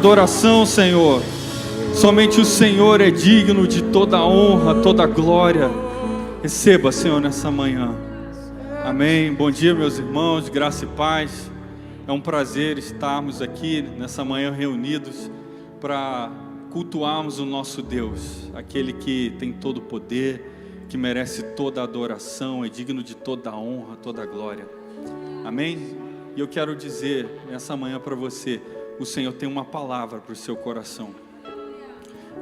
Adoração, Senhor. Somente o Senhor é digno de toda a honra, toda a glória. Receba, Senhor, nessa manhã. Amém. Bom dia, meus irmãos, graça e paz. É um prazer estarmos aqui nessa manhã reunidos para cultuarmos o nosso Deus, aquele que tem todo o poder, que merece toda a adoração, é digno de toda a honra, toda a glória. Amém? E eu quero dizer nessa manhã para você, o Senhor tem uma palavra para o seu coração.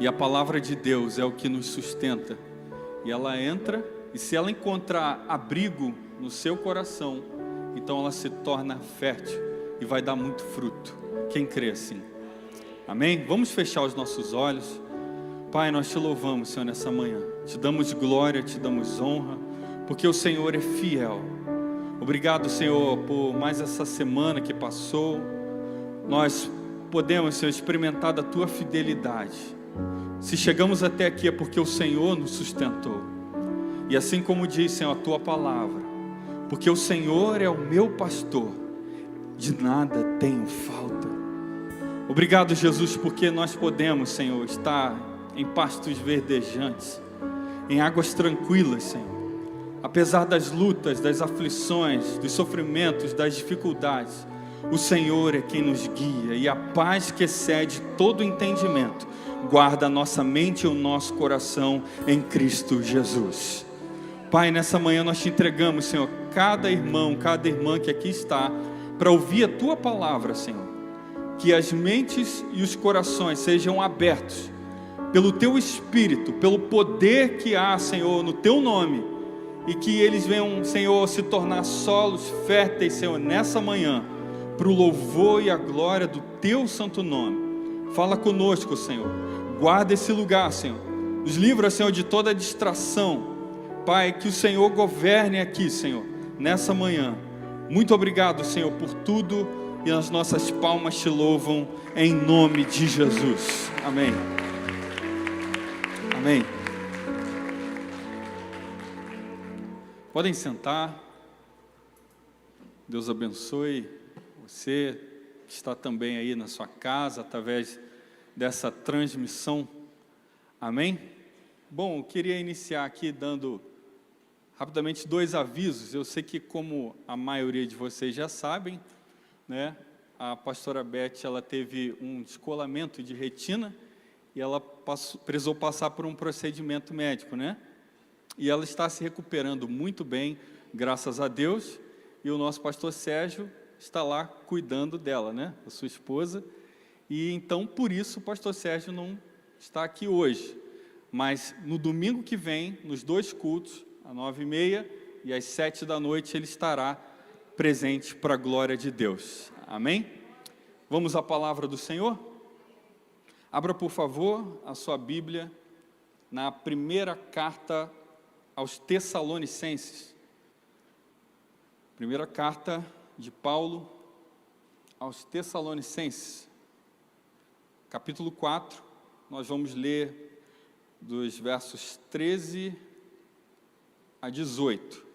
E a palavra de Deus é o que nos sustenta. E ela entra, e se ela encontrar abrigo no seu coração, então ela se torna fértil e vai dar muito fruto. Quem crê assim? Amém? Vamos fechar os nossos olhos. Pai, nós te louvamos, Senhor, nessa manhã. Te damos glória, te damos honra, porque o Senhor é fiel. Obrigado, Senhor, por mais essa semana que passou. Nós podemos, Senhor, experimentar da Tua fidelidade. Se chegamos até aqui é porque o Senhor nos sustentou. E assim como diz, Senhor, a Tua palavra, porque o Senhor é o meu pastor, de nada tenho falta. Obrigado, Jesus, porque nós podemos, Senhor, estar em pastos verdejantes, em águas tranquilas, Senhor. Apesar das lutas, das aflições, dos sofrimentos, das dificuldades, o Senhor é quem nos guia, e a paz que excede todo entendimento guarda a nossa mente e o nosso coração em Cristo Jesus. Pai, nessa manhã nós te entregamos, Senhor, cada irmão, cada irmã que aqui está, para ouvir a Tua palavra, Senhor. Que as mentes e os corações sejam abertos pelo Teu Espírito, pelo poder que há, Senhor, no Teu nome, e que eles venham, Senhor, se tornar solos férteis, Senhor, nessa manhã, para o louvor e a glória do Teu santo nome. Fala conosco, Senhor. Guarda esse lugar, Senhor. Nos livra, Senhor, de toda distração. Pai, que o Senhor governe aqui, Senhor, nessa manhã. Muito obrigado, Senhor, por tudo, e as nossas palmas te louvam em nome de Jesus. Amém. Amém. Podem sentar. Deus abençoe você que está também aí na sua casa, através dessa transmissão. Amém? Bom, eu queria iniciar aqui dando rapidamente 2 avisos. Eu sei que, como a maioria de vocês já sabem, né, a pastora Beth, ela teve um descolamento de retina e ela precisou passar por um procedimento médico, né? E ela está se recuperando muito bem, graças a Deus, e o nosso pastor Sérgio está lá cuidando dela, né? A sua esposa. E então, por isso, o pastor Sérgio não está aqui hoje. Mas no domingo que vem, nos 2 cultos, às 9h30 e às 7 da noite, ele estará presente para a glória de Deus. Amém? Vamos à palavra do Senhor? Abra, por favor, a sua Bíblia na primeira carta aos Tessalonicenses. Primeira carta de Paulo aos Tessalonicenses, capítulo 4, nós vamos ler dos versos 13 a 18.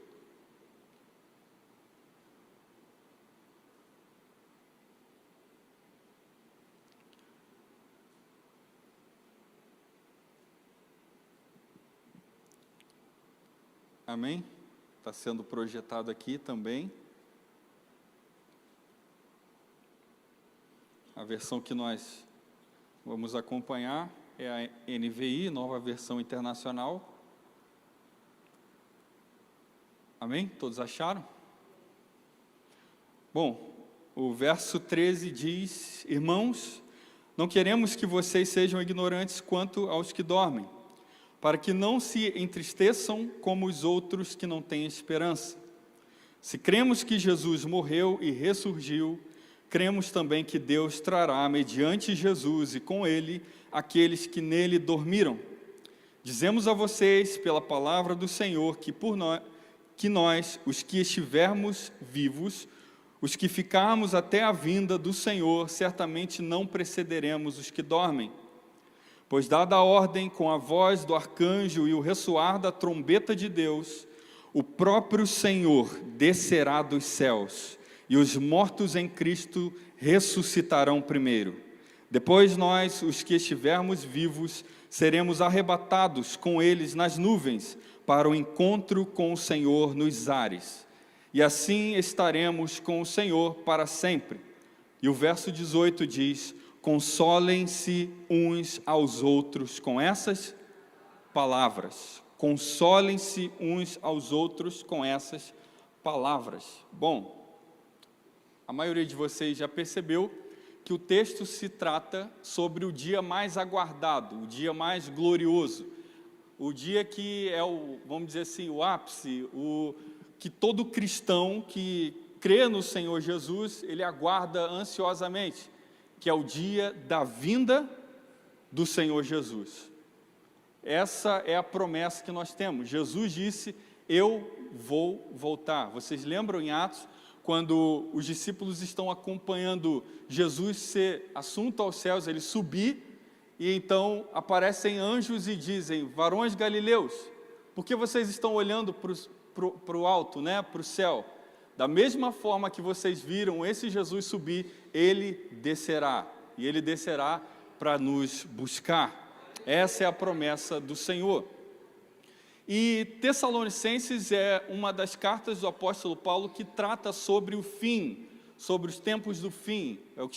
Amém? Está sendo projetado aqui também. A versão que nós vamos acompanhar é a NVI, Nova Versão Internacional. Amém? Todos acharam? Bom, o verso 13 diz: Irmãos, não queremos que vocês sejam ignorantes quanto aos que dormem, para que não se entristeçam como os outros que não têm esperança. Se cremos que Jesus morreu e ressurgiu, cremos também que Deus trará, mediante Jesus e com Ele, aqueles que nele dormiram. Dizemos a vocês, pela palavra do Senhor, que nós, os que estivermos vivos, os que ficarmos até a vinda do Senhor, certamente não precederemos os que dormem. Pois dada a ordem com a voz do arcanjo e o ressoar da trombeta de Deus, o próprio Senhor descerá dos céus, e os mortos em Cristo ressuscitarão primeiro. Depois nós, os que estivermos vivos, seremos arrebatados com eles nas nuvens para o encontro com o Senhor nos ares. E assim estaremos com o Senhor para sempre. E o verso 18 diz: consolem-se uns aos outros com essas palavras. Consolem-se uns aos outros com essas palavras. Bom, a maioria de vocês já percebeu que o texto se trata sobre o dia mais aguardado, o dia mais glorioso, o dia que é vamos dizer assim, o ápice, que todo cristão que crê no Senhor Jesus, ele aguarda ansiosamente, que é o dia da vinda do Senhor Jesus. Essa é a promessa que nós temos. Jesus disse: eu vou voltar. Vocês lembram em Atos, quando os discípulos estão acompanhando Jesus ser assunto aos céus, ele subir, e então aparecem anjos e dizem: varões galileus, por que vocês estão olhando para o alto, né, para o céu? Da mesma forma que vocês viram esse Jesus subir, ele descerá, e ele descerá para nos buscar. Essa é a promessa do Senhor. E Tessalonicenses é uma das cartas do apóstolo Paulo que trata sobre o fim, sobre os tempos do fim, é o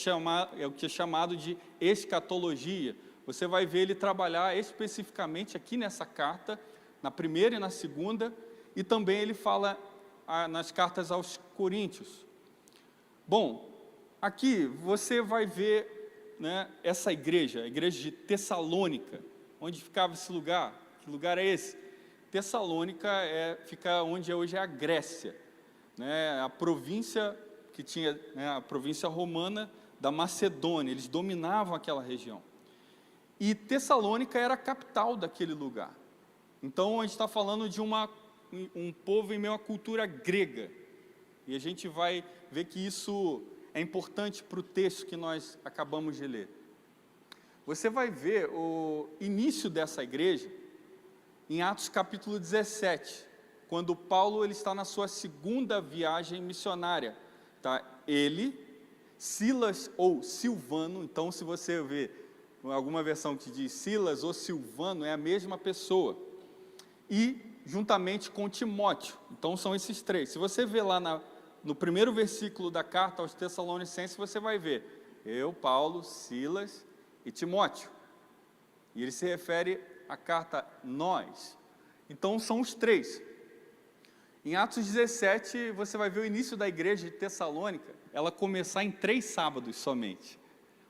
que é chamado de escatologia. Você vai ver ele trabalhar especificamente aqui nessa carta, na primeira e na segunda, e também ele fala nas cartas aos Coríntios. Bom, aqui você vai ver, né, essa igreja, a igreja de Tessalônica. Onde ficava esse lugar? Que lugar é esse? Tessalônica fica onde hoje é a Grécia, né, a província que tinha, né, a província romana da Macedônia. Eles dominavam aquela região. E Tessalônica era a capital daquele lugar. Então a gente está falando de um povo em meio à cultura grega. E a gente vai ver que isso é importante para o texto que nós acabamos de ler. Você vai ver o início dessa igreja em Atos capítulo 17, quando Paulo ele está na sua segunda viagem missionária. Tá? Ele, Silas ou Silvano, então se você ver alguma versão que diz Silas ou Silvano, é a mesma pessoa. E juntamente com Timóteo, então são esses três. Se você ver lá no primeiro versículo da carta aos Tessalonicenses, você vai ver eu, Paulo, Silas e Timóteo. E ele se refere à carta nós. Então são os três. Em Atos 17, você vai ver o início da igreja de Tessalônica, ela começar em 3 sábados somente.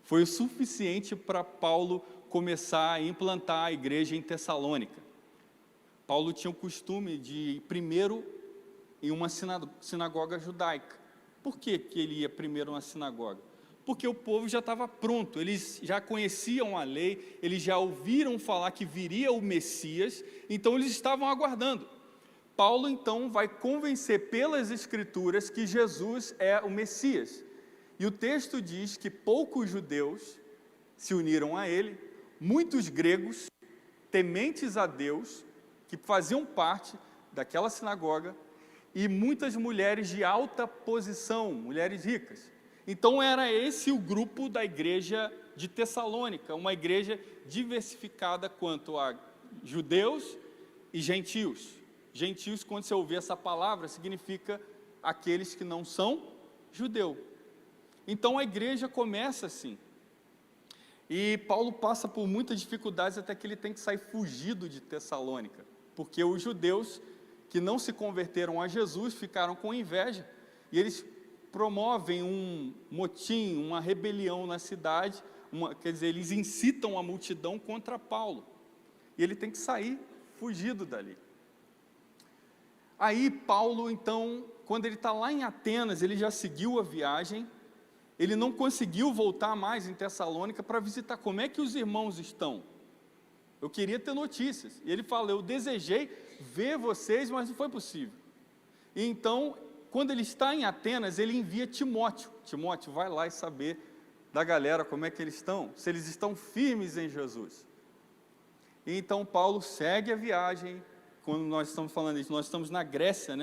Foi o suficiente para Paulo começar a implantar a igreja em Tessalônica. Paulo tinha o costume de ir primeiro em uma sinagoga judaica. Por que ele ia primeiro na sinagoga? Porque o povo já estava pronto, eles já conheciam a lei, eles já ouviram falar que viria o Messias, então eles estavam aguardando. Paulo então vai convencer pelas Escrituras que Jesus é o Messias. E o texto diz que poucos judeus se uniram a ele, muitos gregos, tementes a Deus, que faziam parte daquela sinagoga, e muitas mulheres de alta posição, mulheres ricas. Então era esse o grupo da igreja de Tessalônica, uma igreja diversificada quanto a judeus e gentios. Gentios, quando você ouvir essa palavra, significa aqueles que não são judeu. Então a igreja começa assim. E Paulo passa por muitas dificuldades até que ele tem que sair fugido de Tessalônica, porque os judeus que não se converteram a Jesus ficaram com inveja, e eles promovem um motim, uma rebelião na cidade, quer dizer, eles incitam a multidão contra Paulo, e ele tem que sair fugido dali. Aí Paulo, então, quando ele está lá em Atenas, ele já seguiu a viagem, ele não conseguiu voltar mais em Tessalônica para visitar como é que os irmãos estão. Eu queria ter notícias. E ele fala, eu desejei ver vocês, mas não foi possível. E então, quando ele está em Atenas, ele envia Timóteo. Timóteo, vai lá e saber da galera como é que eles estão, se eles estão firmes em Jesus. E então Paulo segue a viagem. Quando nós estamos falando isso, nós estamos na Grécia,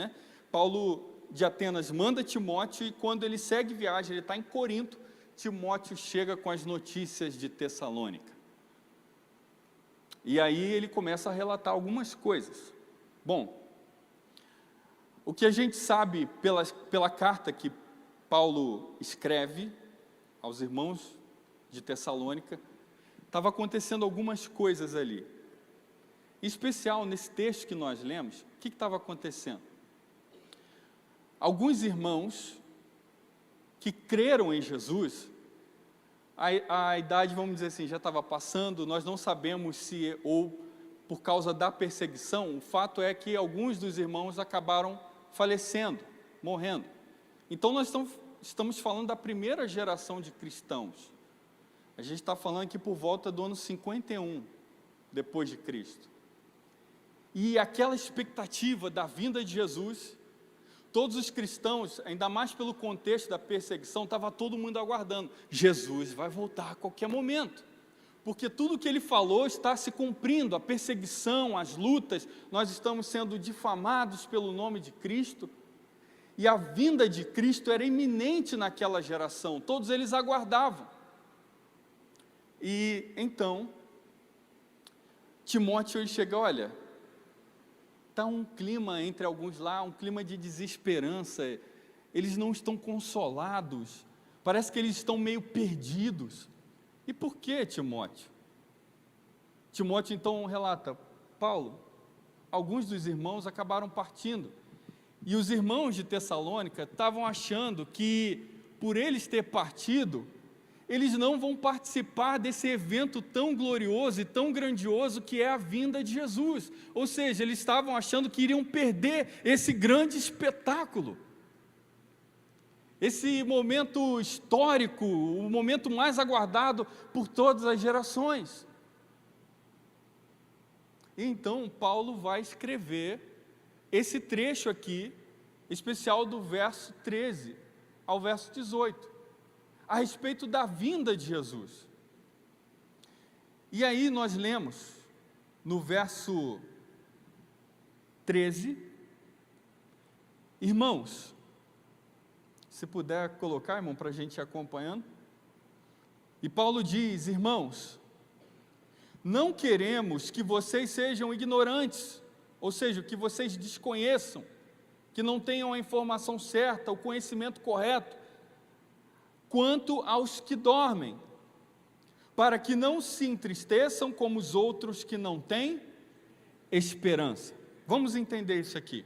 Paulo de Atenas manda Timóteo, e quando ele segue viagem, ele está em Corinto, Timóteo chega com as notícias de Tessalônica. E aí ele começa a relatar algumas coisas. Bom, o que a gente sabe pela carta que Paulo escreve aos irmãos de Tessalônica, estava acontecendo algumas coisas ali. Em especial, nesse texto que nós lemos, o que estava acontecendo? Alguns irmãos que creram em Jesus, a idade, vamos dizer assim, já estava passando, nós não sabemos se, ou por causa da perseguição, o fato é que alguns dos irmãos acabaram falecendo, morrendo. Então nós estamos falando da primeira geração de cristãos. A gente está falando aqui por volta do ano 51, depois de Cristo. E aquela expectativa da vinda de Jesus, todos os cristãos, ainda mais pelo contexto da perseguição, estava todo mundo aguardando. Jesus vai voltar a qualquer momento, porque tudo que ele falou está se cumprindo, a perseguição, as lutas, nós estamos sendo difamados pelo nome de Cristo, e a vinda de Cristo era iminente naquela geração, todos eles aguardavam. E então, Timóteo chega, olha, está um clima entre alguns lá, um clima de desesperança, eles não estão consolados, parece que eles estão meio perdidos. E por que, Timóteo? Timóteo então relata, Paulo, alguns dos irmãos acabaram partindo, e os irmãos de Tessalônica estavam achando que, por eles ter partido, eles não vão participar desse evento tão glorioso e tão grandioso que é a vinda de Jesus. Ou seja, eles estavam achando que iriam perder esse grande espetáculo. Esse momento histórico, o momento mais aguardado por todas as gerações. E então Paulo vai escrever esse trecho aqui, especial do verso 13 ao verso 18. A respeito da vinda de Jesus. E aí nós lemos, no verso 13, irmãos, se puder colocar, irmão, para a gente ir acompanhando. E Paulo diz, irmãos, não queremos que vocês sejam ignorantes, ou seja, que vocês desconheçam, que não tenham a informação certa, o conhecimento correto, quanto aos que dormem, para que não se entristeçam como os outros que não têm esperança. Vamos entender isso aqui.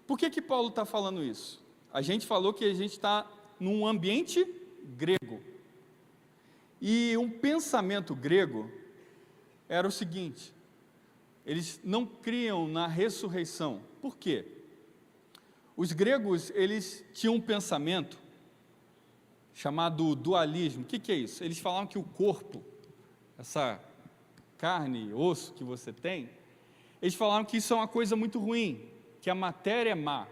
Por que Paulo está falando isso? A gente falou que a gente está num ambiente grego. E um pensamento grego era o seguinte, eles não criam na ressurreição. Por quê? Os gregos, eles tinham um pensamento chamado dualismo. O que é isso? Eles falavam que o corpo, essa carne, osso que você tem, eles falavam que isso é uma coisa muito ruim, que a matéria é má.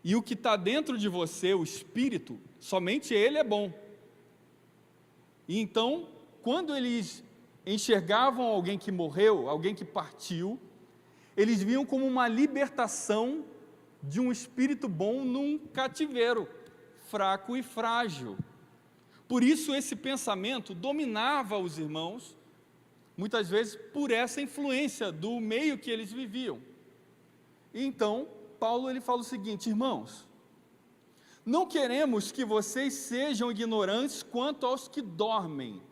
E o que está dentro de você, o espírito, somente ele é bom. E então, quando eles enxergavam alguém que morreu, alguém que partiu, eles viam como uma libertação de um espírito bom num cativeiro fraco e frágil. Por isso esse pensamento dominava os irmãos, muitas vezes por essa influência do meio que eles viviam. E então, Paulo ele fala o seguinte, irmãos, não queremos que vocês sejam ignorantes quanto aos que dormem.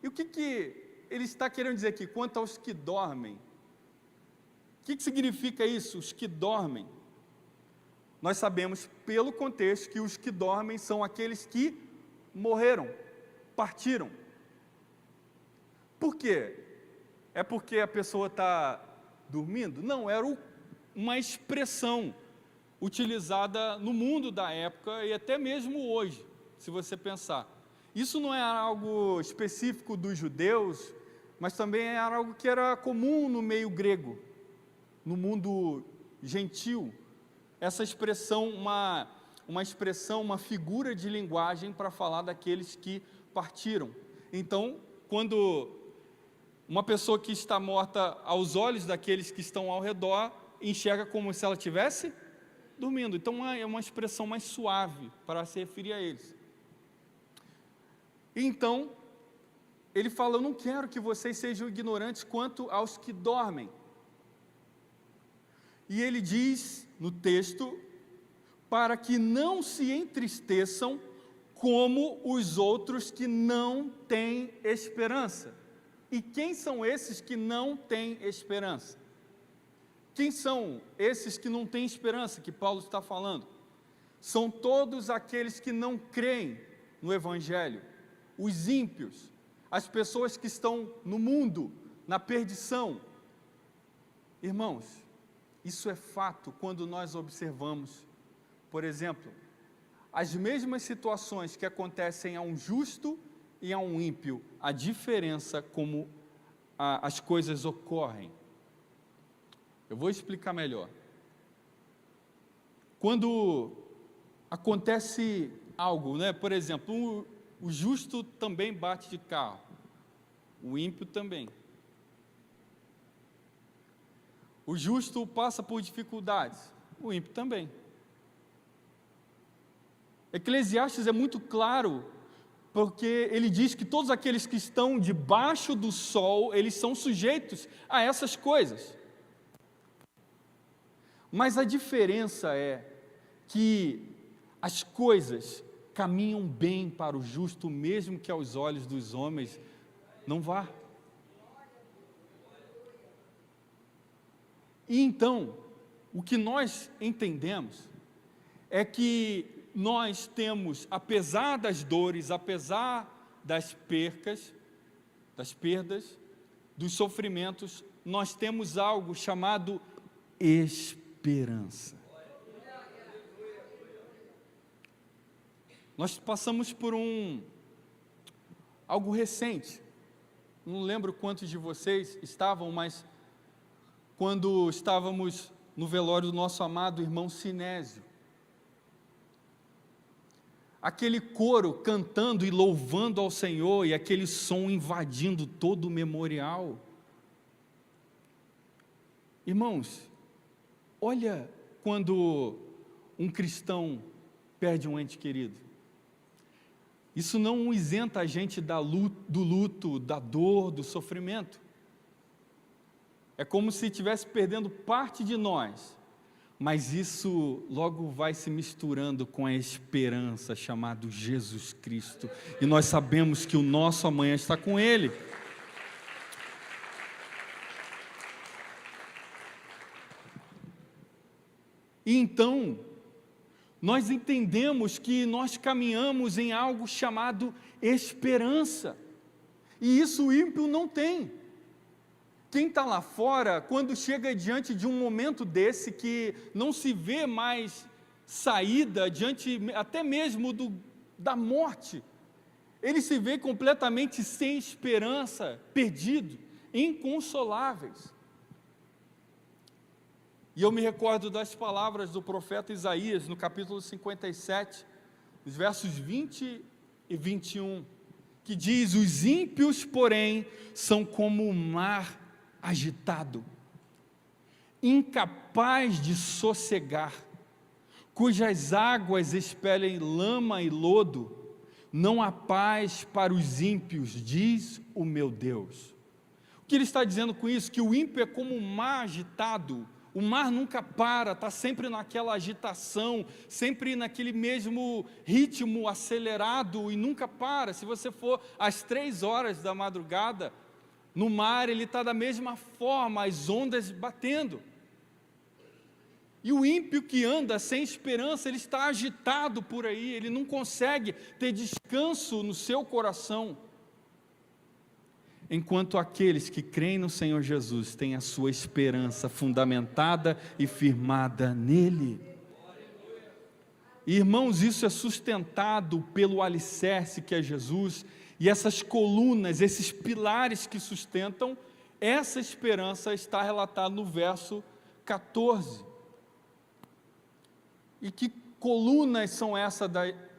E o que ele está querendo dizer aqui, quanto aos que dormem? O que significa isso, os que dormem? Nós sabemos, pelo contexto, que os que dormem são aqueles que morreram, partiram. Por quê? É porque a pessoa está dormindo? Não, era uma expressão utilizada no mundo da época e até mesmo hoje, se você pensar. Isso não é algo específico dos judeus, mas também é algo que era comum no meio grego, no mundo gentil. Essa expressão, uma expressão, uma figura de linguagem para falar daqueles que partiram. Então, quando uma pessoa que está morta aos olhos daqueles que estão ao redor, enxerga como se ela estivesse dormindo. Então, é uma expressão mais suave para se referir a eles. Então, ele fala: eu não quero que vocês sejam ignorantes quanto aos que dormem. E ele diz no texto, para que não se entristeçam como os outros que não têm esperança. E quem são esses que não têm esperança? Quem são esses que não têm esperança que Paulo está falando? São todos aqueles que não creem no Evangelho, os ímpios, as pessoas que estão no mundo, na perdição. Irmãos, isso é fato quando nós observamos, por exemplo, as mesmas situações que acontecem a um justo e a um ímpio, a diferença como as coisas ocorrem. Eu vou explicar melhor. Quando acontece algo, né? Por exemplo, o justo também bate de carro, o ímpio também. O justo passa por dificuldades, o ímpio também. Eclesiastes é muito claro, porque ele diz que todos aqueles que estão debaixo do sol, eles são sujeitos a essas coisas. Mas a diferença é que as coisas caminham bem para o justo, mesmo que aos olhos dos homens não vá. E então, o que nós entendemos é que nós temos, apesar das dores, apesar das perdas, dos sofrimentos, nós temos algo chamado esperança. Nós passamos por algo recente, não lembro quantos de vocês estavam, mas quando estávamos no velório do nosso amado irmão Sinésio, aquele coro cantando e louvando ao Senhor, e aquele som invadindo todo o memorial. Irmãos, olha quando um cristão perde um ente querido. Isso não isenta a gente do luto, da dor, do sofrimento. É como se estivesse perdendo parte de nós, mas isso logo vai se misturando com a esperança chamada Jesus Cristo, e nós sabemos que o nosso amanhã está com Ele. E então, nós entendemos que nós caminhamos em algo chamado esperança, e isso o ímpio não tem. Quem está lá fora, quando chega diante de um momento desse, que não se vê mais saída, diante até mesmo da morte, ele se vê completamente sem esperança, perdido, inconsoláveis. E eu me recordo das palavras do profeta Isaías, no capítulo 57, nos versos 20 e 21, que diz: os ímpios, porém, são como o mar agitado, incapaz de sossegar, cujas águas expelem lama e lodo. Não há paz para os ímpios, diz o meu Deus. O que ele está dizendo com isso? Que o ímpio é como um mar agitado. O mar nunca para, está sempre naquela agitação, sempre naquele mesmo ritmo acelerado, e nunca para. Se você for às 3 horas da madrugada, no mar ele está da mesma forma, as ondas batendo. E o ímpio que anda sem esperança, ele está agitado por aí, ele não consegue ter descanso no seu coração. Enquanto aqueles que creem no Senhor Jesus têm a sua esperança fundamentada e firmada nele. Irmãos, isso é sustentado pelo alicerce que é Jesus, e essas colunas, esses pilares que sustentam essa esperança, está relatado no verso 14. E que colunas são essas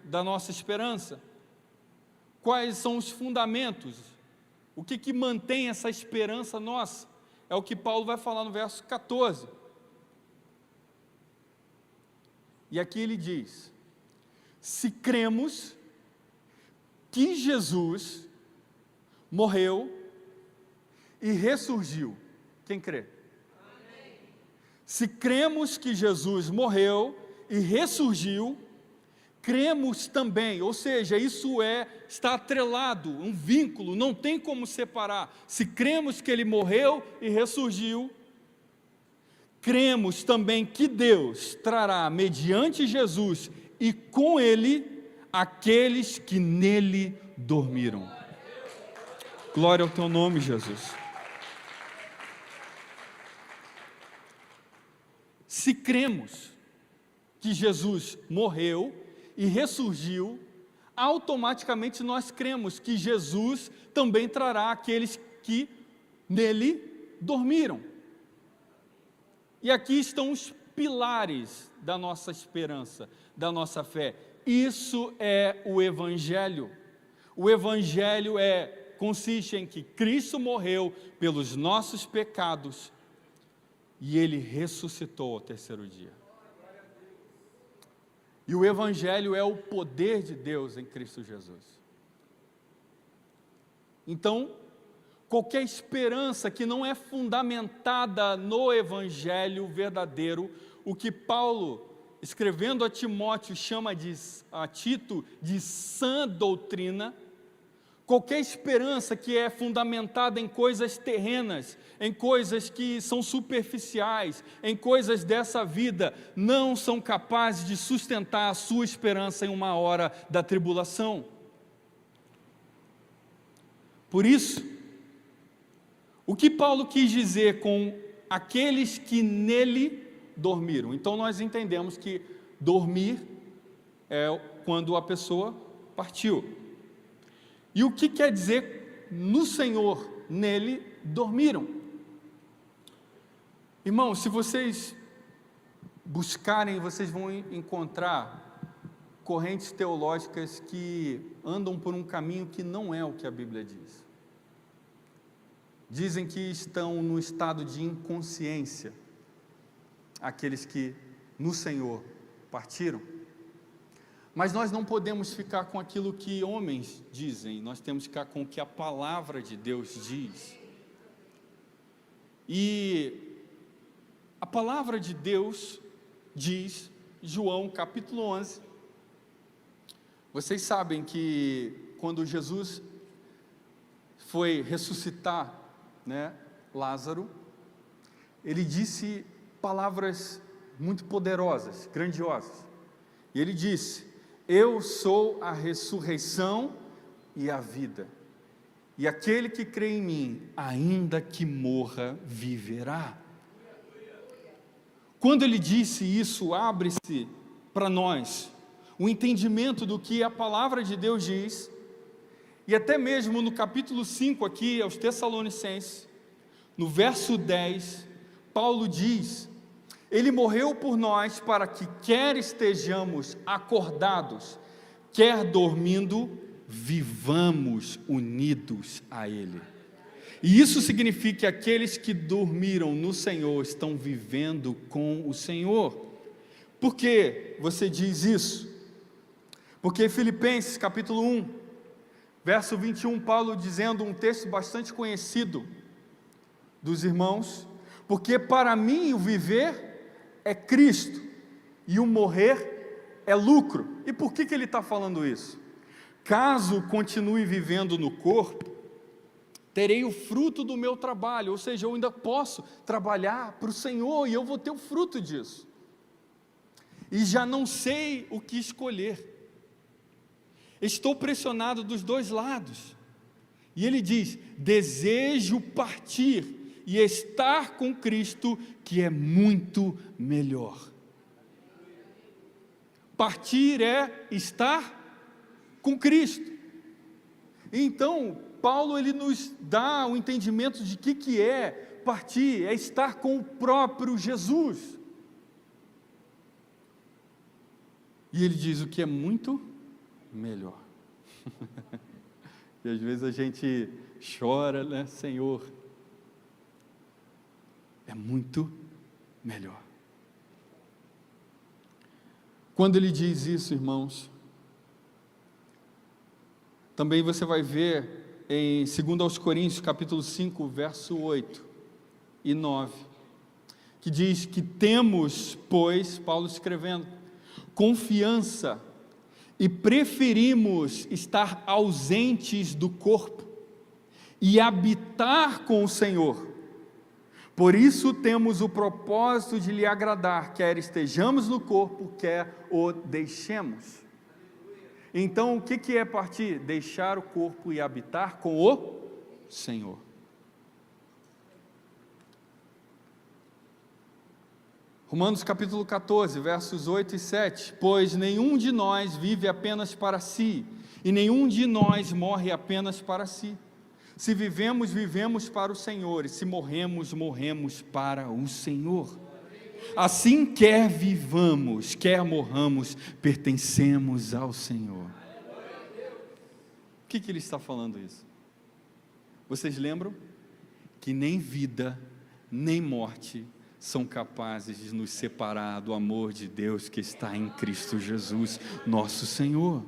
da nossa esperança? Quais são os fundamentos? O que mantém essa esperança nossa? É o que Paulo vai falar no verso 14. E aqui ele diz: se cremos, que Jesus morreu e ressurgiu. Quem crê? Amém. Se cremos que Jesus morreu e ressurgiu, cremos também, ou seja, isso está atrelado, um vínculo, não tem como separar. Se cremos que Ele morreu e ressurgiu, cremos também que Deus trará, mediante Jesus e com Ele, aqueles que nele dormiram. Glória ao Teu nome, Jesus. Se cremos que Jesus morreu e ressurgiu, automaticamente nós cremos que Jesus também trará aqueles que nele dormiram. E aqui estão os pilares da nossa esperança, da nossa fé. Isso é o Evangelho. O Evangelho consiste em que Cristo morreu pelos nossos pecados e Ele ressuscitou ao terceiro dia. E o Evangelho é o poder de Deus em Cristo Jesus. Então, qualquer esperança que não é fundamentada no Evangelho verdadeiro, o que Paulo, escrevendo a Timóteo, chama a Tito de sã doutrina, qualquer esperança que é fundamentada em coisas terrenas, em coisas que são superficiais, em coisas dessa vida, não são capazes de sustentar a sua esperança em uma hora da tribulação. Por isso, o que Paulo quis dizer com aqueles que nele dormiram? Então nós entendemos que dormir é quando a pessoa partiu. E o que quer dizer no Senhor, nele dormiram? Irmãos, se vocês buscarem, vocês vão encontrar correntes teológicas que andam por um caminho que não é o que a Bíblia diz. Dizem que estão no estado de inconsciência aqueles que no Senhor partiram. Mas nós não podemos ficar com aquilo que homens dizem, nós temos que ficar com o que a palavra de Deus diz. E a palavra de Deus diz, João capítulo 11, vocês sabem que quando Jesus foi ressuscitar, Lázaro, ele disse palavras muito poderosas, grandiosas. E ele disse: eu sou a ressurreição e a vida, e aquele que crê em mim, ainda que morra, viverá. Quando ele disse isso, abre-se para nós o entendimento do que a palavra de Deus diz, e até mesmo no capítulo 5 aqui, aos Tessalonicenses, no verso 10, Paulo diz: Ele morreu por nós para que quer estejamos acordados, quer dormindo, vivamos unidos a Ele. E isso significa que aqueles que dormiram no Senhor estão vivendo com o Senhor. Por que você diz isso? Porque Filipenses capítulo 1, verso 21, Paulo dizendo um texto bastante conhecido dos irmãos: porque para mim o viver é Cristo, e o morrer é lucro. E por que ele está falando isso? Caso continue vivendo no corpo, terei o fruto do meu trabalho, ou seja, eu ainda posso trabalhar para o Senhor, e eu vou ter o fruto disso. E já não sei o que escolher. Estou pressionado dos dois lados. E ele diz: desejo partir e estar com Cristo, que é muito melhor. Partir é estar com Cristo. Então, Paulo ele nos dá o entendimento de que é partir, é estar com o próprio Jesus. E ele diz o que é muito melhor. E às vezes a gente chora, né? Senhor, é muito melhor. Quando ele diz isso, irmãos, Também você vai ver em 2 Coríntios, capítulo 5, verso 8 e 9, que diz que temos, pois, Paulo escrevendo, confiança e preferimos estar ausentes do corpo e habitar com o Senhor. Por isso temos o propósito de lhe agradar, quer estejamos no corpo, quer o deixemos. Então, o que é partir? Deixar o corpo e habitar com o Senhor. Romanos capítulo 14, versos 8 e 7. Pois nenhum de nós vive apenas para si, e nenhum de nós morre apenas para si. Se vivemos, vivemos para o Senhor, e se morremos, morremos para o Senhor. Assim, quer vivamos, quer morramos, pertencemos ao Senhor. O que ele está falando isso? Vocês lembram? Que nem vida, nem morte são capazes de nos separar do amor de Deus que está em Cristo Jesus, nosso Senhor.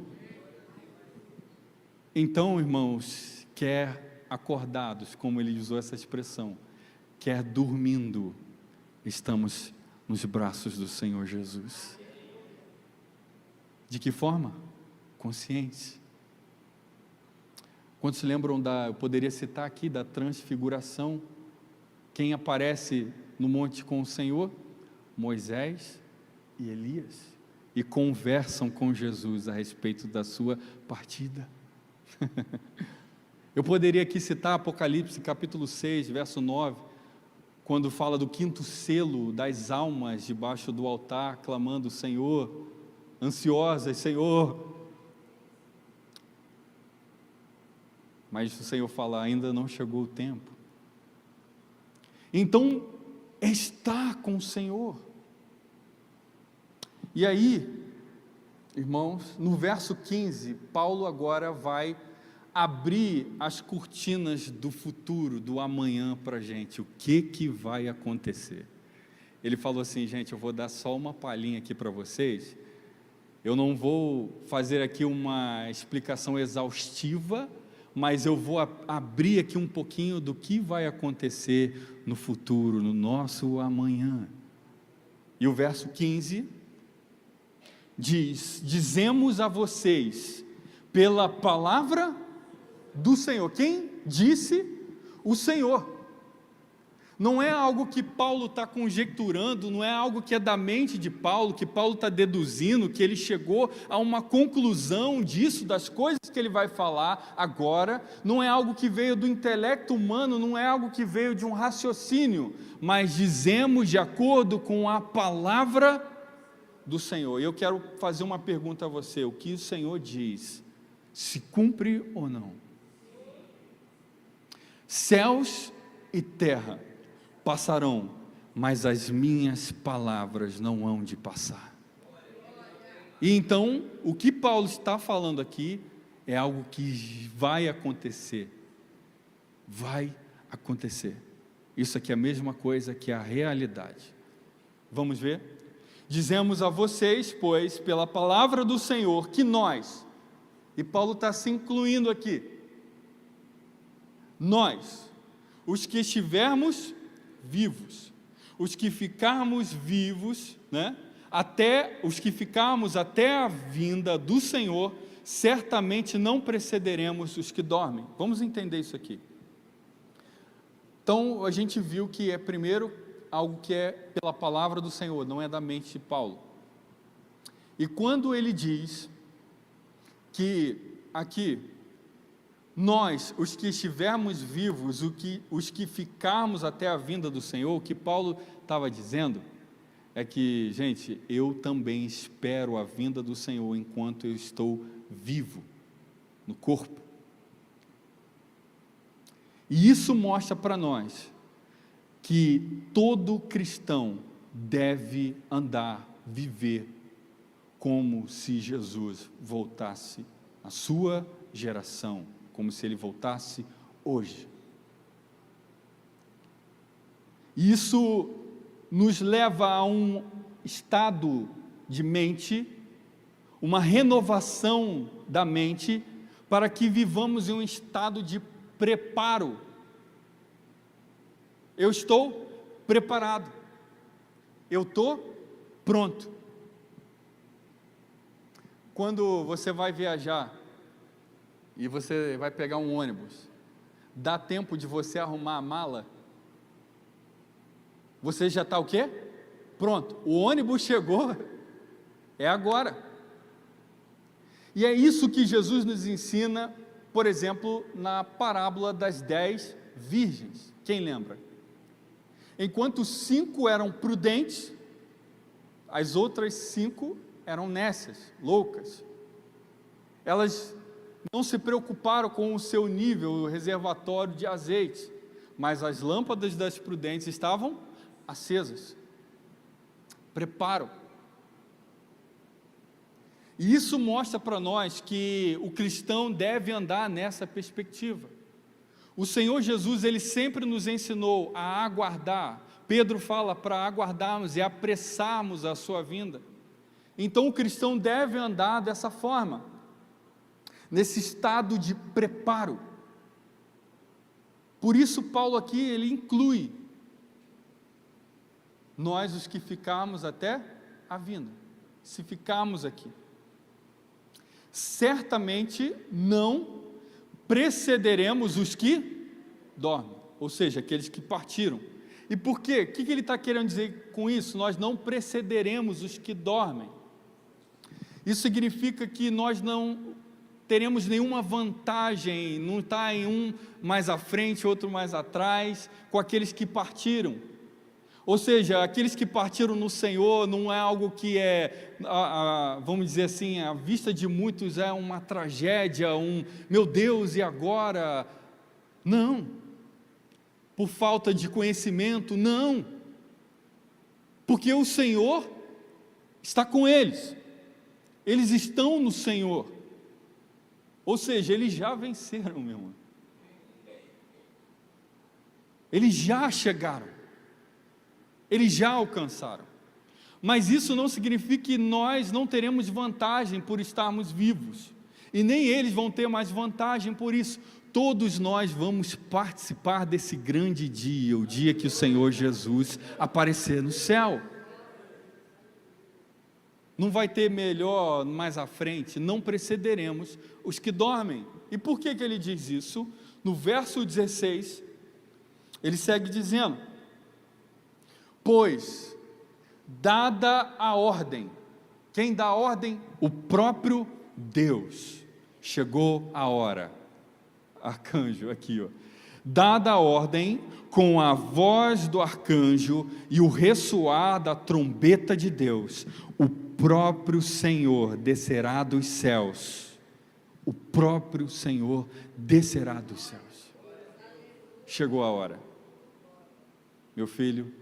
Então, irmãos, quer acordados, como ele usou essa expressão, quer dormindo, estamos nos braços do Senhor Jesus. De que forma? Conscientes. Quantos se lembram eu poderia citar aqui da transfiguração? Quem aparece no monte com o Senhor? Moisés e Elias, e conversam com Jesus a respeito da sua partida. Eu poderia aqui citar Apocalipse capítulo 6, verso 9, quando fala do quinto selo das almas debaixo do altar, clamando: Senhor, ansiosas, Senhor. Mas o Senhor fala: ainda não chegou o tempo. Então, estar com o Senhor. E aí, irmãos, no verso 15, Paulo agora vai abrir as cortinas do futuro, do amanhã para a gente. O que vai acontecer? Ele falou assim: gente, eu vou dar só uma palhinha aqui para vocês. Eu não vou fazer aqui uma explicação exaustiva, mas eu vou abrir aqui um pouquinho do que vai acontecer no futuro, no nosso amanhã. E o verso 15 diz: dizemos a vocês pela palavra do Senhor. Quem disse? O Senhor. Não é algo que Paulo está conjecturando, não é algo que é da mente de Paulo, que Paulo está deduzindo, que ele chegou a uma conclusão disso, das coisas que ele vai falar agora. Não é algo que veio do intelecto humano, não é algo que veio de um raciocínio, mas dizemos de acordo com a palavra do Senhor. E eu quero fazer uma pergunta a você: o que o Senhor diz, se cumpre ou não? Céus e terra passarão, mas as minhas palavras não hão de passar. E então, o que Paulo está falando aqui é algo que vai acontecer. Vai acontecer. Isso aqui é a mesma coisa que a realidade. Vamos ver? Dizemos a vocês, pois, pela palavra do Senhor, que nós, e Paulo está se incluindo aqui, nós, os que estivermos vivos, os que ficarmos vivos, os que ficarmos até a vinda do Senhor, certamente não precederemos os que dormem. Vamos entender isso aqui. Então, a gente viu que é primeiro algo que é pela palavra do Senhor, não é da mente de Paulo. E quando ele diz que aqui, nós, os que estivermos vivos, os que ficarmos até a vinda do Senhor, o que Paulo estava dizendo é que, gente, eu também espero a vinda do Senhor enquanto eu estou vivo, no corpo. E isso mostra para nós que todo cristão deve andar, viver, como se Jesus voltasse à sua geração, como se ele voltasse hoje. Isso nos leva a um estado de mente, uma renovação da mente, para que vivamos em um estado de preparo. Eu estou preparado, eu estou pronto. Quando você vai viajar e você vai pegar um ônibus, dá tempo de você arrumar a mala? Você já está o quê? Pronto, o ônibus chegou, é agora. E é isso que Jesus nos ensina, por exemplo, na parábola das 10 virgens. Quem lembra? Enquanto 5 eram prudentes, as outras 5 eram nécias, loucas. Elas não se preocuparam com o seu nível, o reservatório de azeite, mas as lâmpadas das prudentes estavam acesas. Preparo. E isso mostra para nós que o cristão deve andar nessa perspectiva. O Senhor Jesus, Ele sempre nos ensinou a aguardar. Pedro fala para aguardarmos e apressarmos a sua vinda. Então o cristão deve andar dessa forma, nesse estado de preparo. Por isso Paulo aqui, ele inclui nós os que ficarmos até a vinda, se ficarmos aqui. Certamente não precederemos os que dormem, ou seja, aqueles que partiram. E por quê? O que ele está querendo dizer com isso? Nós não precederemos os que dormem. Isso significa que nós não teremos nenhuma vantagem, não está em um mais à frente, outro mais atrás, com aqueles que partiram. Ou seja, aqueles que partiram no Senhor não é algo que é, vamos dizer assim, à vista de muitos é uma tragédia, meu Deus, e agora? Não. Por falta de conhecimento, não. Porque o Senhor está com eles. Eles estão no Senhor. Ou seja, eles já venceram, meu irmão. Eles já chegaram. Eles já alcançaram. Mas isso não significa que nós não teremos vantagem por estarmos vivos. E nem eles vão ter mais vantagem por isso. Todos nós vamos participar desse grande dia, o dia que o Senhor Jesus aparecer no céu. Não vai ter melhor mais à frente, não precederemos os que dormem. E por que ele diz isso? No verso 16, ele segue dizendo: pois, dada a ordem, quem dá a ordem? O próprio Deus. Chegou a hora. Arcanjo, aqui ó. Dada a ordem, com a voz do arcanjo e o ressoar da trombeta de Deus, o próprio Senhor descerá dos céus. O próprio Senhor descerá dos céus. Chegou a hora. Meu filho,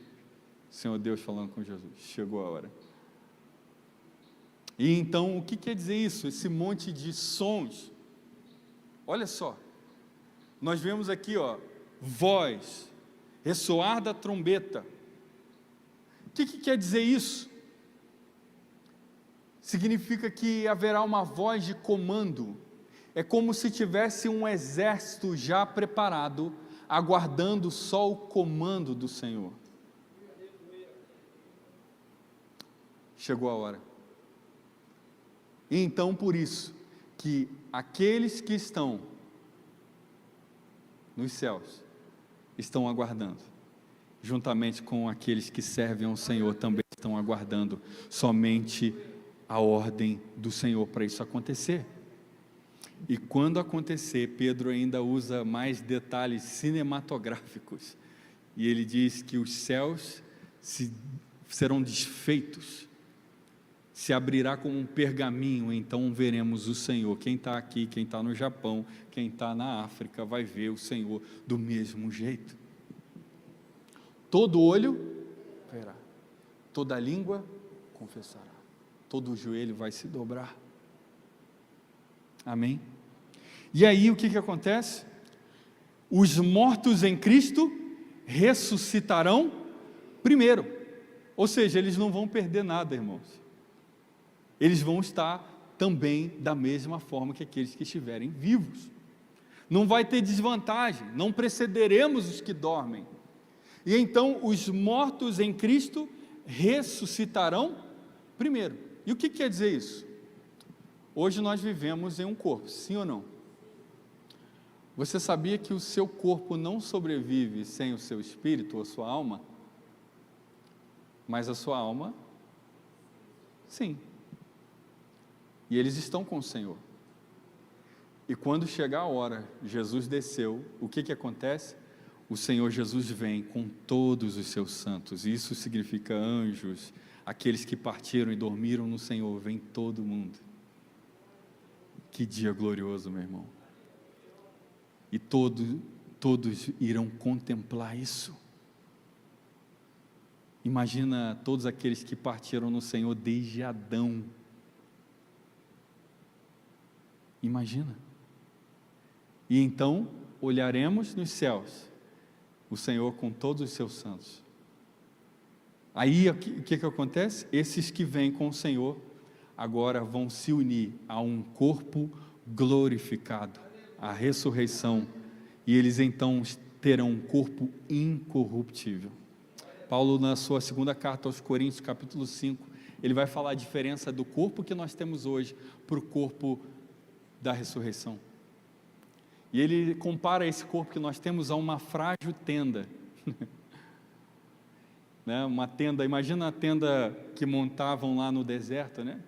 Senhor Deus falando com Jesus, chegou a hora. E então, o que quer dizer isso? Esse monte de sons. Olha só, nós vemos aqui, ó, voz, ressoar da trombeta. O que quer dizer isso? Significa que haverá uma voz de comando. É como se tivesse um exército já preparado, aguardando só o comando do Senhor. Chegou a hora. E então, por isso, que aqueles que estão nos céus estão aguardando, juntamente com aqueles que servem ao Senhor também estão aguardando somente a ordem do Senhor para isso acontecer. E quando acontecer, Pedro ainda usa mais detalhes cinematográficos, e ele diz que os céus serão desfeitos, se abrirá como um pergaminho, então veremos o Senhor. Quem está aqui, quem está no Japão, quem está na África, vai ver o Senhor do mesmo jeito. Todo olho verá, toda língua confessará, todo joelho vai se dobrar. Amém? E aí o que acontece? Os mortos em Cristo ressuscitarão primeiro, ou seja, eles não vão perder nada, irmãos. Eles vão estar também da mesma forma que aqueles que estiverem vivos. Não vai ter desvantagem, não precederemos os que dormem. E então os mortos em Cristo ressuscitarão primeiro. E o que quer dizer isso? Hoje nós vivemos em um corpo, sim ou não? Você sabia que o seu corpo não sobrevive sem o seu espírito ou sua alma? Mas a sua alma, sim. E eles estão com o Senhor. E quando chegar a hora, Jesus desceu, o que acontece? O Senhor Jesus vem com todos os seus santos, isso significa anjos, aqueles que partiram e dormiram no Senhor, vem todo mundo. Que dia glorioso, meu irmão. E todos irão contemplar isso. Imagina todos aqueles que partiram no Senhor desde Adão. Imagina. E então olharemos nos céus, o Senhor com todos os seus santos. Aí o que acontece? Esses que vêm com o Senhor, agora vão se unir a um corpo glorificado, a ressurreição, e eles então terão um corpo incorruptível. Paulo, na sua segunda carta aos Coríntios, capítulo 5, ele vai falar a diferença do corpo que nós temos hoje para o corpo da ressurreição. E ele compara esse corpo que nós temos a uma frágil tenda. Né? Uma tenda, imagina a tenda que montavam lá no deserto, né?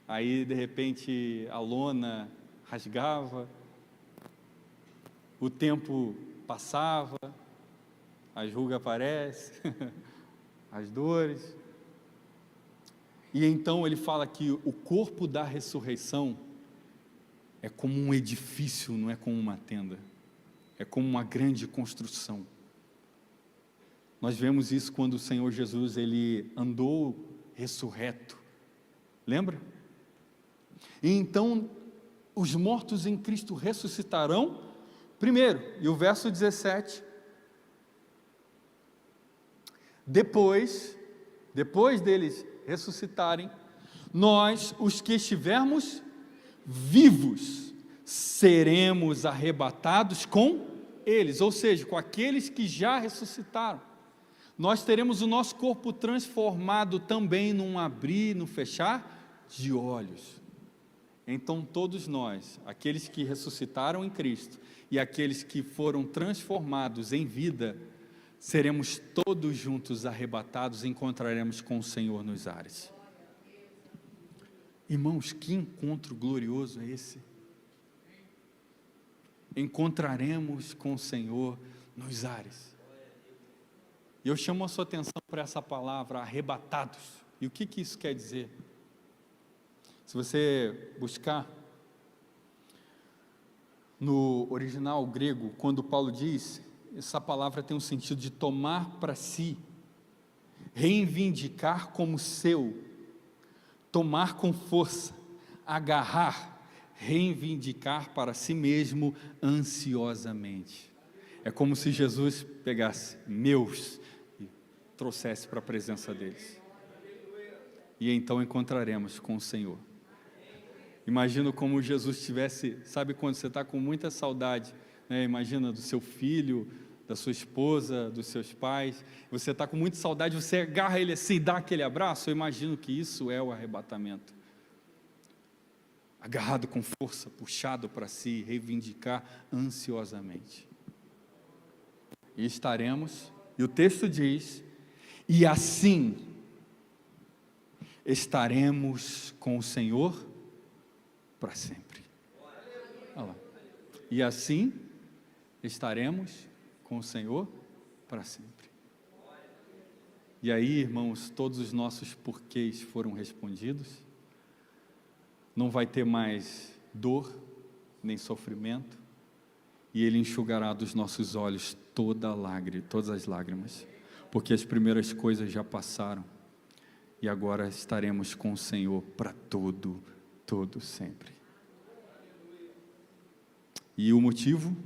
Aí de repente a lona rasgava, o tempo passava, as rugas aparecem, as dores. E então ele fala que o corpo da ressurreição é como um edifício, não é como uma tenda, é como uma grande construção. Nós vemos isso quando o Senhor Jesus, ele andou ressurreto, lembra? E então os mortos em Cristo ressuscitarão primeiro, e o verso 17, depois deles ressuscitarem, nós, os que estivermos vivos, seremos arrebatados com eles, ou seja, com aqueles que já ressuscitaram. Nós teremos o nosso corpo transformado também num abrir, num fechar de olhos. Então todos nós, aqueles que ressuscitaram em Cristo e aqueles que foram transformados em vida, seremos todos juntos arrebatados e encontraremos com o Senhor nos ares. Irmãos, que encontro glorioso é esse? Encontraremos com o Senhor nos ares. E eu chamo a sua atenção para essa palavra, arrebatados. E o que isso quer dizer? Se você buscar no original grego, quando Paulo diz, essa palavra tem um sentido de tomar para si, reivindicar como seu, tomar com força, agarrar, reivindicar para si mesmo ansiosamente. É como se Jesus pegasse meus e trouxesse para a presença deles. E então encontraremos com o Senhor. Imagino como Jesus tivesse, sabe quando você está com muita saudade, né? Imagina do seu filho, da sua esposa, dos seus pais, você está com muita saudade, você agarra ele assim, dá aquele abraço. Eu imagino que isso é o arrebatamento. Agarrado com força, puxado para si, reivindicar ansiosamente. E estaremos, e o texto diz, e assim estaremos com o Senhor para sempre. Olha lá. E assim estaremos com o Senhor para sempre. E aí, irmãos, todos os nossos porquês foram respondidos. Não vai ter mais dor, nem sofrimento, e Ele enxugará dos nossos olhos todas as lágrimas, porque as primeiras coisas já passaram, e agora estaremos com o Senhor para todo sempre. E o motivo,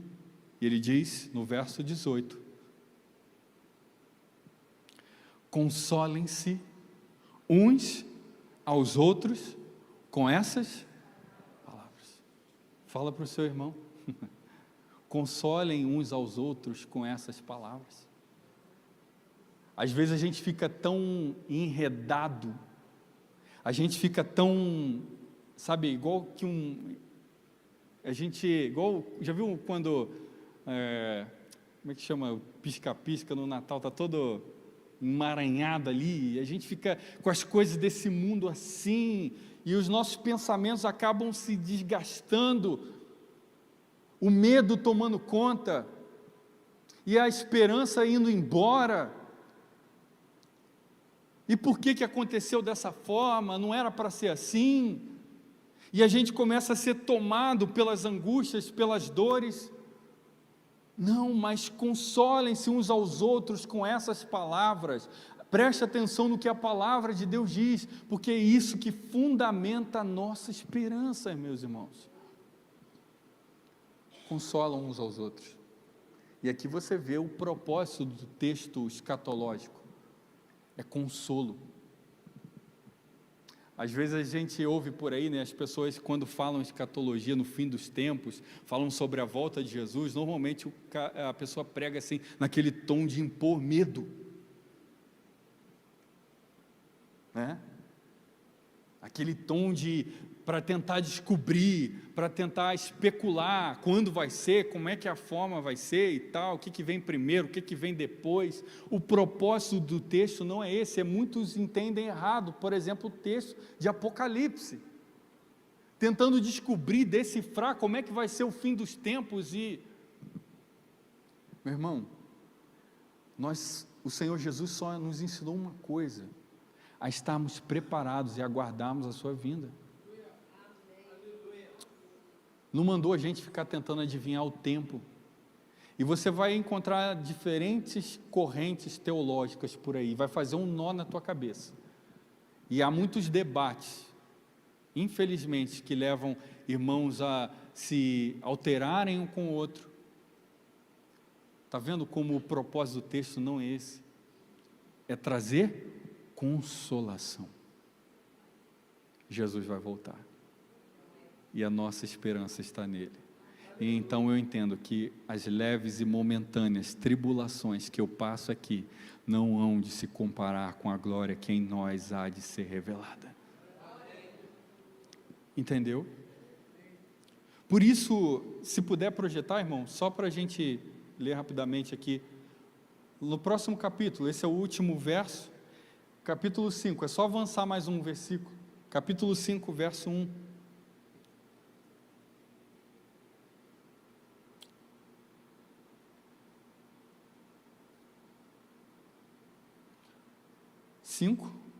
ele diz no verso 18: consolem-se uns aos outros Com essas palavras. Fala para o seu irmão. Consolem uns aos outros com essas palavras. Às vezes a gente fica tão enredado, a gente fica tão, sabe, igual que já viu quando, como é que chama, o pisca-pisca no Natal, está todo emaranhado ali, e a gente fica com as coisas desse mundo assim, e os nossos pensamentos acabam se desgastando, o medo tomando conta, e a esperança indo embora. E por que aconteceu dessa forma? Não era para ser assim. E a gente começa a ser tomado pelas angústias, pelas dores. Não, mas consolem-se uns aos outros com essas palavras. Preste atenção no que a palavra de Deus diz, porque é isso que fundamenta a nossa esperança, meus irmãos. Consolam uns aos outros. E aqui você vê o propósito do texto escatológico. É consolo. Às vezes a gente ouve por aí, as pessoas quando falam escatologia no fim dos tempos, falam sobre a volta de Jesus, normalmente a pessoa prega assim, naquele tom de impor medo. Aquele tom para tentar descobrir, para tentar especular quando vai ser, como é que a forma vai ser e tal, o que vem primeiro, o que vem depois. O propósito do texto não é esse, muitos entendem errado, por exemplo, o texto de Apocalipse, tentando descobrir, decifrar como é que vai ser o fim dos tempos meu irmão, o Senhor Jesus só nos ensinou uma coisa, a estarmos preparados e aguardarmos a sua vinda. Não mandou a gente ficar tentando adivinhar o tempo. E você vai encontrar diferentes correntes teológicas por aí, vai fazer um nó na tua cabeça. E há muitos debates, infelizmente, que levam irmãos a se alterarem um com o outro. Está vendo como o propósito do texto não é esse? É trazer consolação. Jesus vai voltar. E a nossa esperança está nele. E então eu entendo que as leves e momentâneas tribulações que eu passo aqui não hão de se comparar com a glória que em nós há de ser revelada. Entendeu? Por isso, se puder projetar, irmão, só para a gente ler rapidamente aqui, no próximo capítulo, esse é o último verso, capítulo 5, é só avançar mais um versículo, capítulo 5, verso 1.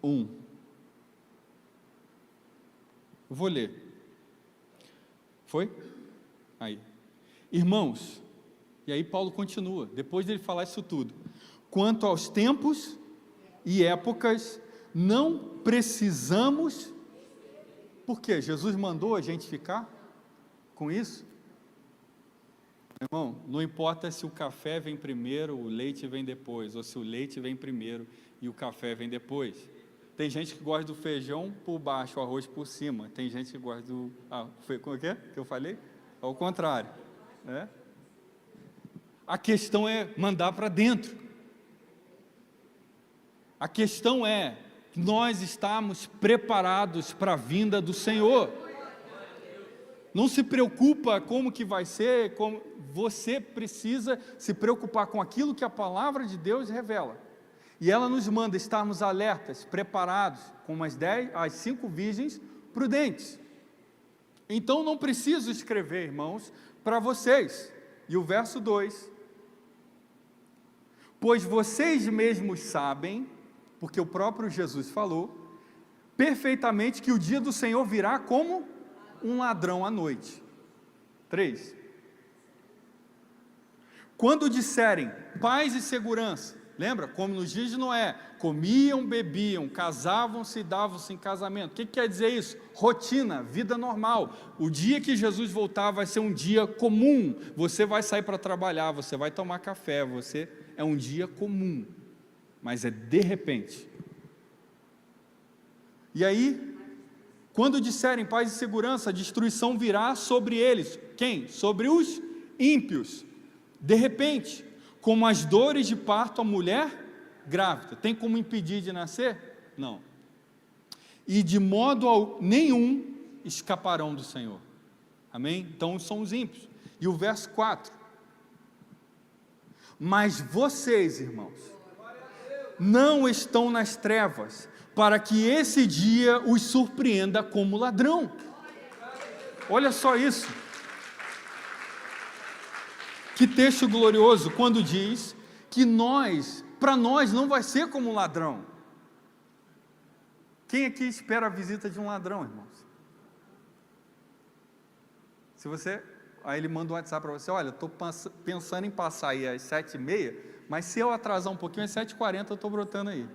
Eu vou ler. Foi? Aí. Irmãos, e aí Paulo continua, depois dele falar isso tudo. Quanto aos tempos e épocas, não precisamos, porque Jesus mandou a gente ficar com isso? Irmão, não importa se o café vem primeiro, o leite vem depois, ou se o leite vem primeiro e o café vem depois. Tem gente que gosta do feijão por baixo, o arroz por cima. Tem gente que gosta do... como é que eu falei? Ao contrário. A questão é mandar para dentro. A questão é que nós estamos preparados para a vinda do Senhor. Não se preocupa como que vai ser, você precisa se preocupar com aquilo que a palavra de Deus revela. E ela nos manda estarmos alertas, preparados, como as 5 virgens prudentes. Então não preciso escrever, irmãos, para vocês. E o verso 2. Pois vocês mesmos sabem, porque o próprio Jesus falou, perfeitamente que o dia do Senhor virá como um ladrão à noite. 3. Quando disserem paz e segurança, lembra? Como nos dias de Noé, comiam, bebiam, casavam-se e davam-se em casamento. O que quer dizer isso? Rotina, vida normal. O dia que Jesus voltar vai ser um dia comum. Você vai sair para trabalhar, você vai tomar café, é um dia comum. Mas é de repente. E aí, Quando disserem paz e segurança, a destruição virá sobre eles. Quem? Sobre os ímpios. De repente, como as dores de parto a mulher grávida. Tem como impedir de nascer? Não. E de modo nenhum escaparão do Senhor. Amém? Então são os ímpios. E o verso 4. Mas vocês, irmãos, não estão nas trevas, para que esse dia os surpreenda como ladrão. Olha só isso. Que texto glorioso, quando diz que para nós não vai ser como um ladrão. Quem aqui espera a visita de um ladrão, irmãos? Se você, aí ele manda um WhatsApp para você, olha, estou pensando em passar aí às 7h30, mas se eu atrasar um pouquinho, às 7h40 eu estou brotando aí.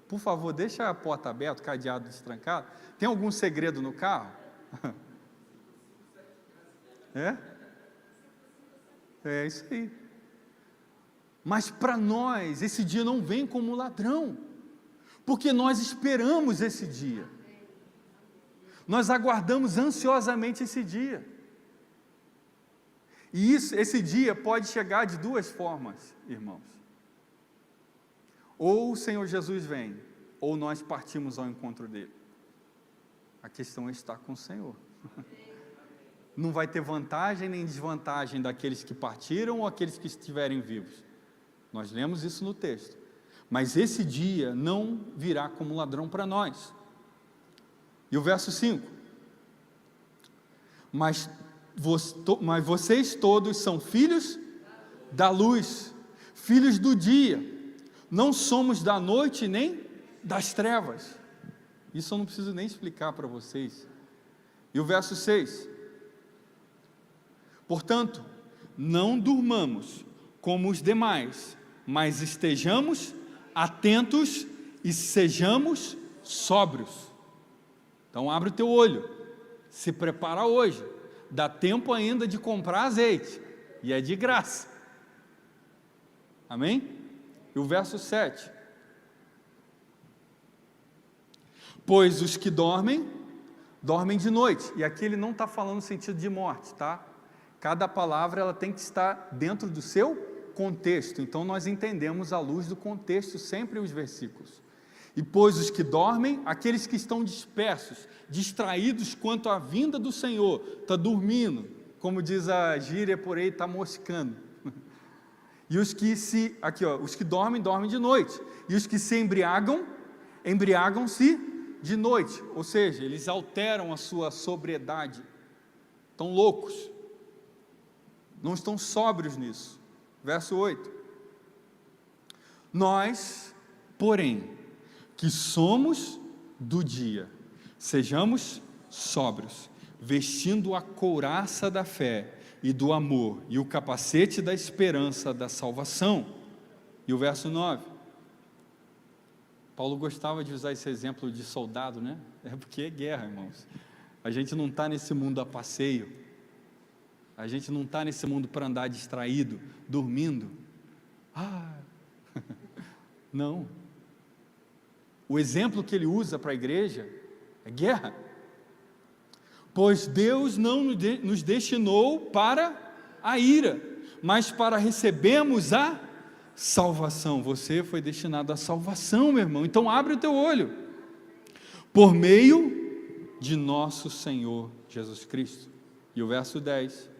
Por favor, deixa a porta aberta, o cadeado destrancado. Tem algum segredo no carro? É isso aí. Mas para nós, esse dia não vem como ladrão, porque nós esperamos esse dia. Nós aguardamos ansiosamente esse dia. E esse dia pode chegar de duas formas, irmãos. Ou o Senhor Jesus vem, ou nós partimos ao encontro dele. A questão é estar com o Senhor. Não vai ter vantagem nem desvantagem daqueles que partiram ou aqueles que estiverem vivos. Nós lemos isso no texto. Mas esse dia não virá como ladrão para nós. E o verso 5. Mas vocês todos são filhos da luz, filhos do dia. Não somos da noite nem das trevas. Isso eu não preciso nem explicar para vocês. E o verso 6. Portanto, não durmamos como os demais, mas estejamos atentos e sejamos sóbrios. Então abre o teu olho, se prepara hoje, dá tempo ainda de comprar azeite, e é de graça. Amém? E o verso 7. Pois os que dormem, dormem de noite. E aqui ele não está falando no sentido de morte, tá? Cada palavra ela tem que estar dentro do seu contexto. Então nós entendemos à luz do contexto sempre os versículos. E pois os que dormem, aqueles que estão dispersos, distraídos quanto à vinda do Senhor, está dormindo, como diz a gíria por aí, está moscando. E os que os que dormem, dormem de noite. E os que se embriagam, embriagam-se de noite. Ou seja, eles alteram a sua sobriedade. Estão loucos. Não estão sóbrios nisso. Verso 8. Nós, porém, que somos do dia, sejamos sóbrios, vestindo a couraça da fé e do amor, e o capacete da esperança da salvação. E o verso 9. Paulo gostava de usar esse exemplo de soldado, né? É porque é guerra, irmãos. A gente não está nesse mundo a passeio. A gente não está nesse mundo para andar distraído, dormindo. Não. O exemplo que ele usa para a igreja é guerra. Pois Deus não nos destinou para a ira, mas para recebermos a salvação. Você foi destinado à salvação, meu irmão. Então abre o teu olho. Por meio de nosso Senhor Jesus Cristo. E o verso 10.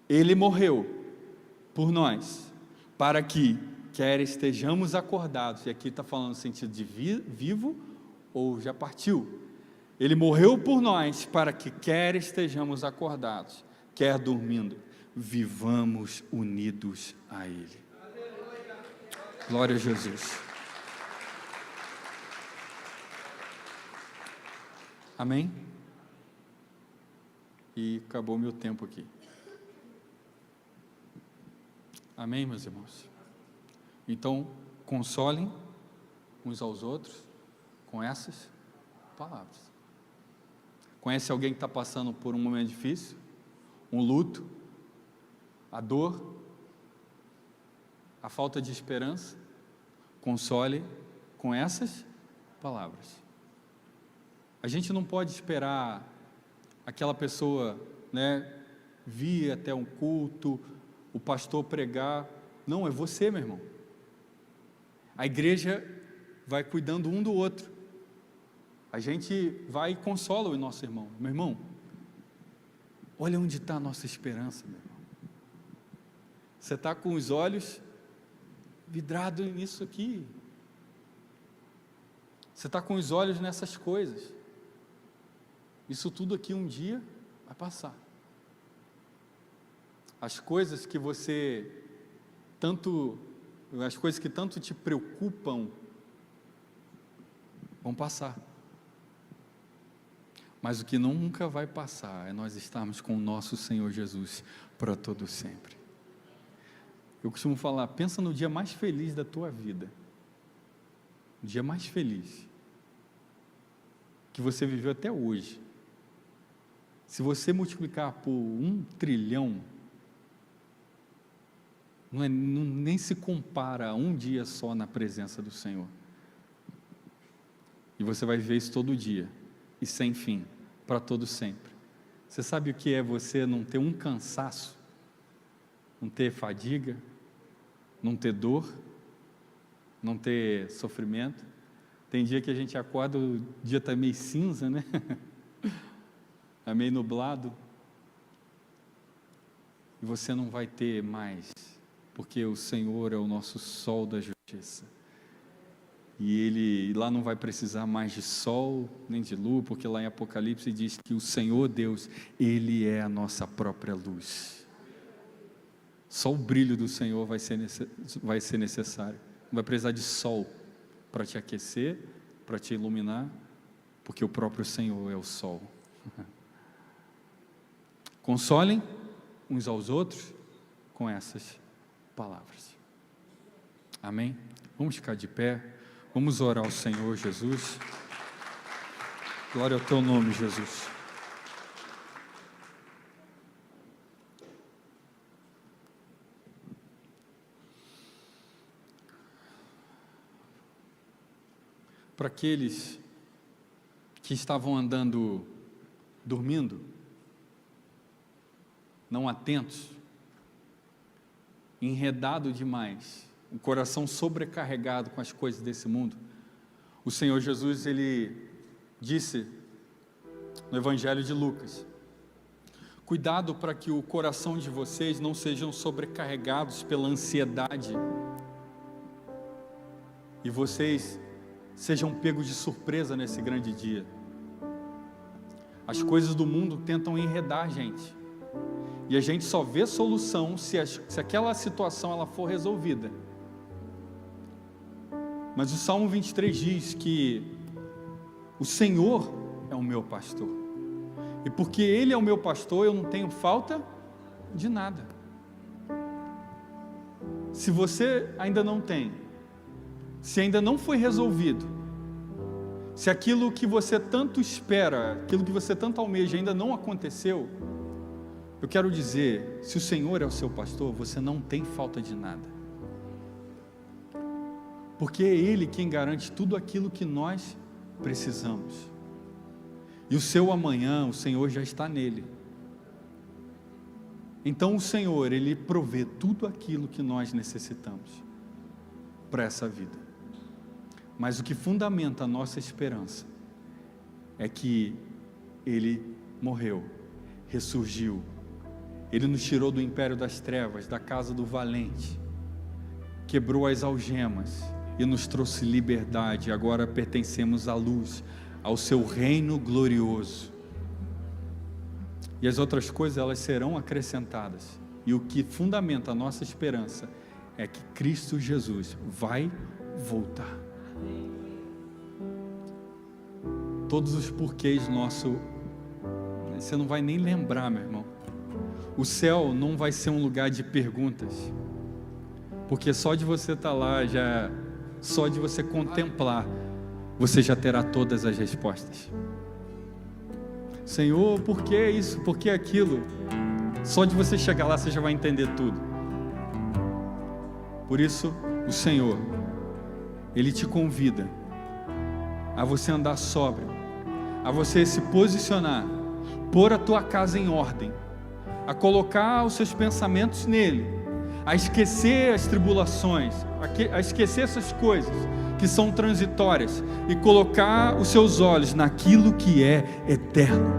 Ele morreu por nós, para que, quer estejamos acordados, e aqui está falando no sentido de vivo ou já partiu. Ele morreu por nós, para que, quer estejamos acordados, quer dormindo, vivamos unidos a Ele. Glória a Jesus. Amém? E acabou meu tempo aqui. Amém, meus irmãos? Então, consolem uns aos outros com essas palavras. Conhece alguém que está passando por um momento difícil? Um luto? A dor? A falta de esperança? Console com essas palavras. A gente não pode esperar aquela pessoa, né, vir até um culto, o pastor pregar. Não, é você, meu irmão. A igreja vai cuidando um do outro. A gente vai e consola o nosso irmão. Meu irmão, olha onde está a nossa esperança, meu irmão. Você está com os olhos vidrados nisso aqui. Você está com os olhos nessas coisas. Isso tudo aqui um dia vai passar. As coisas que tanto te preocupam vão passar. Mas o que nunca vai passar é nós estarmos com o nosso Senhor Jesus para todo sempre. Eu costumo falar, pensa no dia mais feliz da tua vida. O dia mais feliz que você viveu até hoje. Se você multiplicar por 1 trilhão, nem se compara a um dia só na presença do Senhor. E você vai ver isso todo dia, e sem fim, para todo sempre. Você sabe o que é você não ter um cansaço, não ter fadiga, não ter dor, não ter sofrimento? Tem dia que a gente acorda, o dia está meio cinza, né? É meio nublado, e você não vai ter mais, porque o Senhor é o nosso sol da justiça, e lá não vai precisar mais de sol, nem de lua, porque lá em Apocalipse diz que o Senhor Deus, Ele é a nossa própria luz. Só o brilho do Senhor vai ser necessário, não vai precisar de sol para te aquecer, para te iluminar, porque o próprio Senhor é o sol. Consolem uns aos outros com essas palavras. Amém? Vamos ficar de pé, vamos orar ao Senhor Jesus. Glória ao teu nome, Jesus. Para aqueles que estavam andando, dormindo, não atentos, enredado demais, o coração sobrecarregado com as coisas desse mundo, o Senhor Jesus, Ele disse no Evangelho de Lucas: cuidado para que o coração de vocês não sejam sobrecarregados pela ansiedade, e vocês sejam pegos de surpresa nesse grande dia. As coisas do mundo tentam enredar a gente, e a gente só vê solução se aquela situação ela for resolvida. Mas o Salmo 23 diz que o Senhor é o meu pastor, e porque Ele é o meu pastor, eu não tenho falta de nada. Se você ainda não tem, se ainda não foi resolvido, se aquilo que você tanto espera, aquilo que você tanto almeja ainda não aconteceu, eu quero dizer, se o Senhor é o seu pastor, você não tem falta de nada, porque é Ele quem garante tudo aquilo que nós precisamos, e o seu amanhã, o Senhor já está nele. Então o Senhor, Ele provê tudo aquilo que nós necessitamos para essa vida. Mas o que fundamenta a nossa esperança é que Ele morreu, ressurgiu, Ele nos tirou do império das trevas, da casa do valente, quebrou as algemas e nos trouxe liberdade. Agora pertencemos à luz, ao seu reino glorioso, e as outras coisas elas serão acrescentadas, e o que fundamenta a nossa esperança é que Cristo Jesus vai voltar. Todos os porquês nosso, você não vai nem lembrar, meu irmão. O céu não vai ser um lugar de perguntas, porque só de você estar lá, só de você contemplar, você já terá todas as respostas. Senhor, por que isso? Por que aquilo? Só de você chegar lá, você já vai entender tudo. Por isso, o Senhor, Ele te convida a você andar sóbrio, a você se posicionar, pôr a tua casa em ordem, a colocar os seus pensamentos nele, a esquecer as tribulações, a esquecer essas coisas que são transitórias e colocar os seus olhos naquilo que é eterno.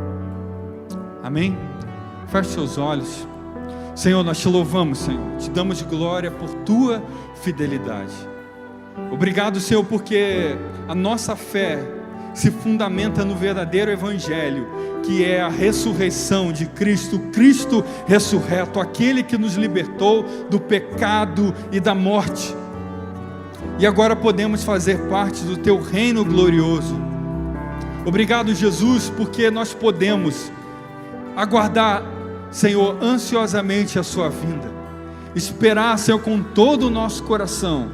Amém? Feche seus olhos. Senhor, nós te louvamos, Senhor, te damos glória por tua fidelidade. Obrigado, Senhor, porque a nossa fé se fundamenta no verdadeiro evangelho, que é a ressurreição de Cristo, Cristo ressurreto, aquele que nos libertou do pecado e da morte. E agora podemos fazer parte do teu reino glorioso. Obrigado, Jesus, porque nós podemos aguardar, Senhor, ansiosamente a sua vinda, esperar, Senhor, com todo o nosso coração,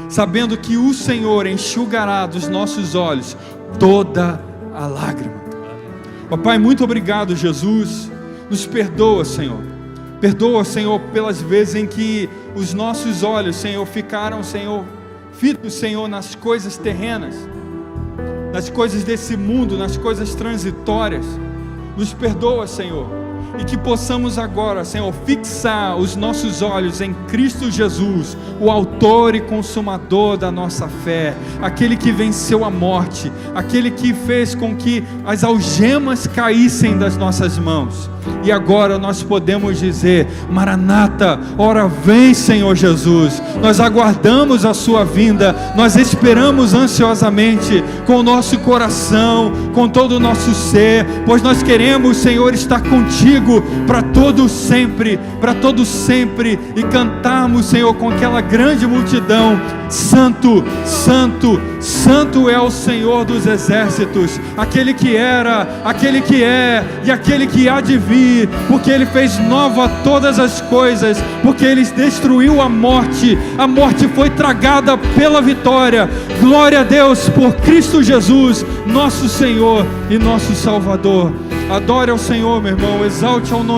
sabendo que o Senhor enxugará dos nossos olhos toda a lágrima. Ó Pai, muito obrigado, Jesus. Nos perdoa, Senhor. Perdoa, Senhor, pelas vezes em que os nossos olhos, Senhor, ficaram, Senhor, fitos, Senhor, nas coisas terrenas, nas coisas desse mundo, nas coisas transitórias. Nos perdoa, Senhor, e que possamos agora, Senhor, fixar os nossos olhos em Cristo Jesus, o autor e consumador da nossa fé, aquele que venceu a morte, aquele que fez com que as algemas caíssem das nossas mãos. E agora nós podemos dizer: Maranata, ora vem, Senhor Jesus. Nós aguardamos a sua vinda, nós esperamos ansiosamente, com o nosso coração, com todo o nosso ser, pois nós queremos, Senhor, estar contigo para todo sempre, e cantarmos, Senhor, com aquela grande multidão: Santo, Santo, Santo é o Senhor dos exércitos, aquele que era, aquele que é e aquele que há de vir, porque Ele fez nova todas as coisas, porque Ele destruiu a morte foi tragada pela vitória. Glória a Deus por Cristo Jesus, nosso Senhor e nosso Salvador. Adore ao Senhor, meu irmão, exalte ao nome